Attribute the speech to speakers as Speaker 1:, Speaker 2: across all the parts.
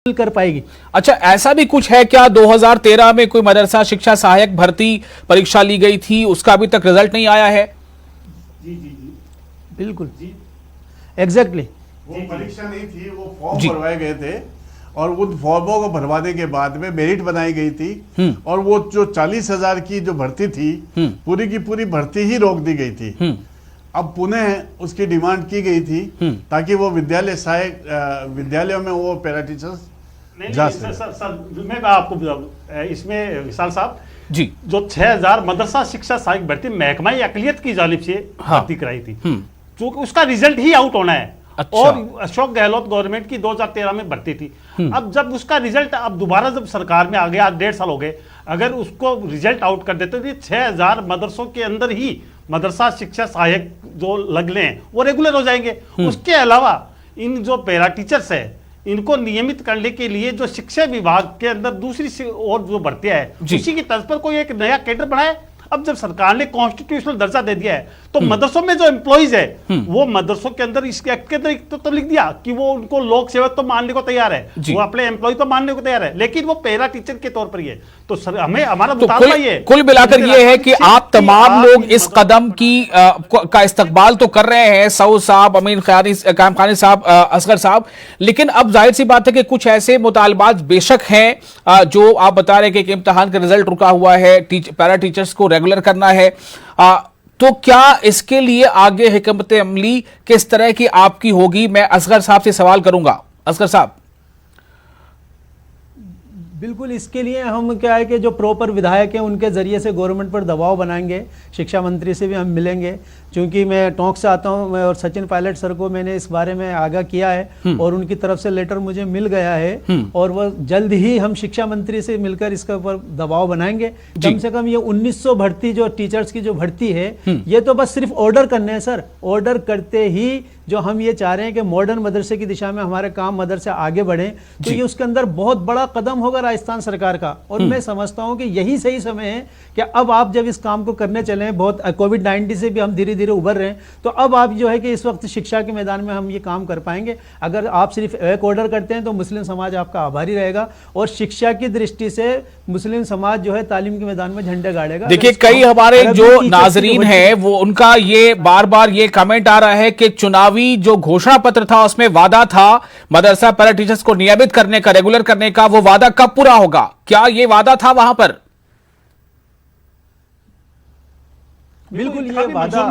Speaker 1: कर पाएगी।
Speaker 2: अच्छा, ऐसा भी कुछ है क्या 2013 में कोई मदरसा शिक्षा सहायक भर्ती परीक्षा ली गई थी, उसका अभी तक रिजल्ट नहीं आया है?
Speaker 3: जी जी जी
Speaker 1: बिल्कुल जी, एग्जैक्टली।
Speaker 3: वो परीक्षा नहीं थी, वो फॉर्म भरवाए गए थे और उन फॉर्मों को भरवाने के बाद में मेरिट बनाई गई थी और वो जो 40,000 की जो भर्ती थी पूरी की पूरी भर्ती ही रोक दी गई थी। अब पुनः उसकी डिमांड की गई थी ताकि वो विद्यालय सहायक विद्यालयों में वो पैरा टीचर्स जा सके।
Speaker 4: सर मैं आपको बताऊं इसमें विशाल साहब
Speaker 2: जी,
Speaker 4: जो 6,000 मदरसा शिक्षा सहायक भर्ती महकमा अकलियत की जानिब से भर्ती कराई थी, जो उसका रिजल्ट ही आउट होना है।
Speaker 2: अच्छा।
Speaker 4: और अशोक गहलोत गवर्नमेंट की 2013 में भर्ती थी। अब जब उसका रिजल्ट अब दोबारा जब सरकार में आ गया, 1.5 साल हो गए, अगर उसको रिजल्ट आउट कर देते तो 6,000 मदरसों के अंदर ही मदरसा शिक्षा सहायक जो लगने हैं वो रेगुलर हो जाएंगे। उसके अलावा इन जो पैरा टीचर्स है इनको नियमित करने के लिए जो शिक्षा विभाग के अंदर दूसरी और जो भर्तियां है उसी की तर्ज पर कोई एक नया कैडर बनाए। अब जब सरकार ने कॉन्स्टिट्यूशनल दर्जा दे दिया है तो मदरसों में जो एम्प्लॉइज है वो मदरसों के अंदर इसके एक्ट के अंदर तो लिख दिया कि वो उनको लोक सेवक तो मानने को तैयार है, वो अपने एम्प्लॉय तो मानने को तैयार है, लेकिन वो पैरा टीचर के तौर पर ही है। तो सर हमें हमारा मुतालबा ये
Speaker 2: कुल मिलाकर ये है कि आप तमाम लोग इस कदम की का इस्तकबाल तो कर रहे हैं, सऊद साहब, अमीन कायम साहब, असगर साहब, लेकिन अब जाहिर सी बात है कि कुछ ऐसे मुतालबात बेशक हैं जो आप बता रहे हैं कि इम्तिहान का रिजल्ट रुका हुआ है, पैरा टीचर्स को रेगुलर करना है, तो क्या इसके लिए आगे हिकमत अमली किस तरह की आपकी होगी? मैं असगर साहब से सवाल करूंगा। असगर साहब,
Speaker 1: बिल्कुल, इसके लिए हम क्या है कि जो प्रॉपर विधायक हैं उनके जरिए से गवर्नमेंट पर दबाव बनाएंगे। शिक्षा मंत्री से भी हम मिलेंगे, क्योंकि मैं टोंक से आता हूं, मैं और सचिन पायलट सर को मैंने इस बारे में आगाह किया है और उनकी तरफ से लेटर मुझे मिल गया है और वह जल्द ही हम शिक्षा मंत्री से मिलकर इसके ऊपर दबाव बनाएंगे। कम से कम ये 1900 भर्ती जो टीचर्स की जो भर्ती है ये तो बस सिर्फ ऑर्डर करने हैं सर। ऑर्डर करते ही जो हम ये चाह रहे हैं कि मॉडर्न मदरसे की दिशा में हमारे काम मदरसे आगे बढ़े, तो ये उसके अंदर बहुत बड़ा कदम होगा राजस्थान सरकार का। और मैं समझता हूं कि यही सही समय है कि अब आप जब इस काम को करने चले, बहुत कोविड-19 से भी हम धीरे धीरे उभर रहे हैं, तो अब आप जो है कि इस वक्त शिक्षा के मैदान में हम ये काम कर पाएंगे। अगर आप सिर्फ एक ऑर्डर करते हैं तो मुस्लिम समाज आपका आभारी रहेगा और शिक्षा की दृष्टि से मुस्लिम समाज जो है तालीम के मैदान में झंडे गाड़ेगा।
Speaker 2: देखिए, कई हमारे जो नाजरीन हैं वो उनका ये बार बार ये कमेंट आ रहा है कि चुनावी जो घोषणा पत्र था उसमें वादा था मदरसा पैरा टीचर्स को नियमित करने का, रेगुलर करने का, वो वादा कब पूरा होगा? क्या ये वादा था वहां पर?
Speaker 1: बिल्कुल, ये वादा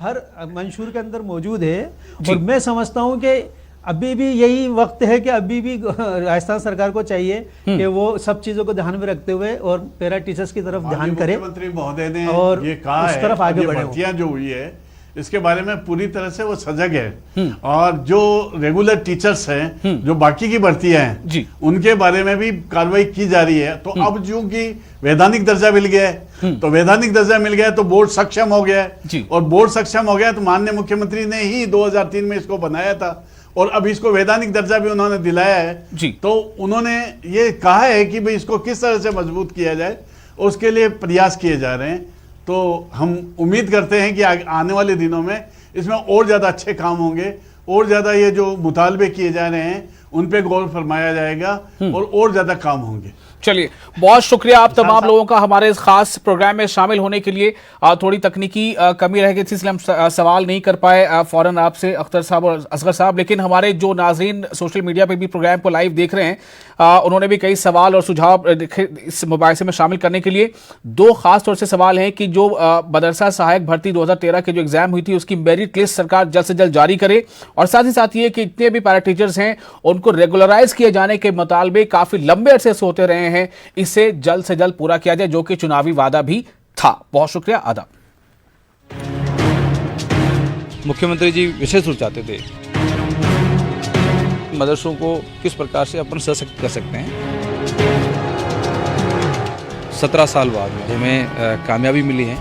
Speaker 1: हर मंशूर के अंदर मौजूद है और मैं समझता हूं कि अभी भी यही वक्त है कि अभी भी राजस्थान सरकार को चाहिए कि वो सब चीजों को ध्यान में रखते हुए और पैरा टीचर्स की तरफ ध्यान करे।
Speaker 3: मुख्यमंत्री महोदय ने
Speaker 1: और
Speaker 3: ये कहा
Speaker 1: उस तरफ आगे बढ़े।
Speaker 3: भर्तियां जो हुई है इसके बारे में पूरी तरह से वो सजग है और जो रेगुलर टीचर्स हैं, जो बाकी की भर्तियां हैं उनके बारे में भी कार्रवाई की जा रही है। तो अब जो कि वैधानिक दर्जा मिल गया है, तो वैधानिक दर्जा मिल गया तो बोर्ड सक्षम हो गया है और बोर्ड सक्षम हो गया तो माननीय मुख्यमंत्री ने ही 2003 में इसको बनाया था और अब इसको वैधानिक दर्जा भी उन्होंने दिलाया है। तो उन्होंने ये कहा है कि भाई इसको किस तरह से मजबूत किया जाए, उसके लिए प्रयास किए जा रहे हैं। तो हम उम्मीद करते हैं कि आने वाले दिनों में इसमें और ज़्यादा अच्छे काम होंगे, और ज़्यादा ये जो मुतालबे किए जा रहे हैं उन पे गौर फरमाया जाएगा और ज़्यादा काम होंगे।
Speaker 2: चलिए, बहुत शुक्रिया आप तमाम लोगों का हमारे इस खास प्रोग्राम में शामिल होने के लिए। थोड़ी तकनीकी कमी रह गई थी इसलिए हम सवाल नहीं कर पाए फौरन आपसे, अख्तर साहब और असगर साहब, लेकिन हमारे जो नाजरीन सोशल मीडिया पे भी प्रोग्राम को लाइव देख रहे हैं उन्होंने भी कई सवाल और सुझाव इस मुबाहिसे में शामिल करने के लिए। दो खास तौर से सवाल हैं कि जो मदरसा सहायक भर्ती 2013 की जो एग्जाम हुई थी उसकी मेरिट लिस्ट सरकार जल्द से जल्द जारी करे और साथ ही साथ ये कि इतने भी पैरा टीचर्स हैं उनको रेगुलराइज किए जाने के मुतालबे काफी लंबे अरसे से होते रहे हैं, इसे जल्द से जल्द पूरा किया जाए, जो कि चुनावी वादा भी था। बहुत शुक्रिया, आदाब।
Speaker 5: मुख्यमंत्री जी विशेष रूप चाहते थे मदरसों को किस प्रकार से अपन सशक्त कर सकते हैं। 17 साल बाद में हमें कामयाबी मिली है।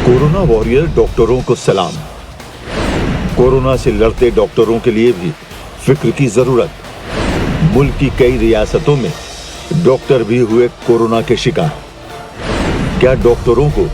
Speaker 6: कोरोना वॉरियर डॉक्टरों को सलाम। कोरोना से लड़ते डॉक्टरों के लिए भी फिक्र की जरूरत। मुल्क की कई रियासतों में डॉक्टर भी हुए कोरोना के शिकार। क्या डॉक्टरों को